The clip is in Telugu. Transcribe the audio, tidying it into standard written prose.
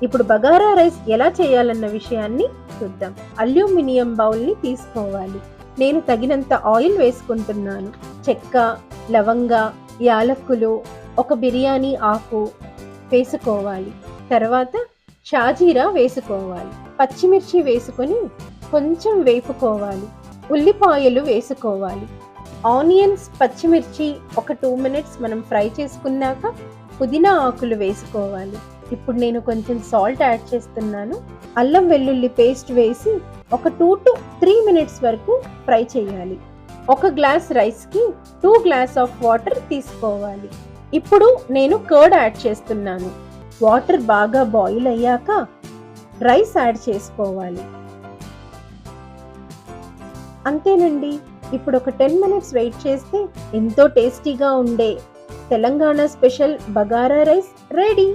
ఇప్పుడు బగారా రైస్ ఎలా చేయాలన్న విషయాన్ని చూద్దాం. అల్యూమినియం బౌల్ని తీసుకోవాలి. నేను తగినంత ఆయిల్ వేసుకుంటున్నాను. చెక్క, లవంగ, యాలక్కులు, ఒక బిర్యానీ ఆకు వేసుకోవాలి. తర్వాత షాజీరా వేసుకోవాలి. పచ్చిమిర్చి వేసుకొని కొంచెం వేపుకోవాలి. ఉల్లిపాయలు వేసుకోవాలి. ఆనియన్స్, పచ్చిమిర్చి ఒక 2 మినిట్స్ మనం ఫ్రై చేసుకున్నాక పుదీనా ఆకులు వేసుకోవాలి. ఇప్పుడు నేను కొంచెం సాల్ట్ యాడ్ చేస్తున్నాను. అల్లం వెల్లుల్లి పేస్ట్ వేసి ఒక 2 to 3 మినిట్స్ వరకు ఫ్రై చేయాలి. ఒక గ్లాస్ రైస్కి 2 గ్లాస్ ఆఫ్ వాటర్ తీసుకోవాలి. ఇప్పుడు నేను కర్డ్ యాడ్ చేస్తున్నాను. వాటర్ బాగా బాయిల్ అయ్యాక రైస్ యాడ్ చేసుకోవాలి. అంతేనండి. ఇప్పుడు ఒక 10 మినిట్స్ వెయిట్ చేస్తే ఎంతో టేస్టీగా ఉండే Telangana special bagara rice ready.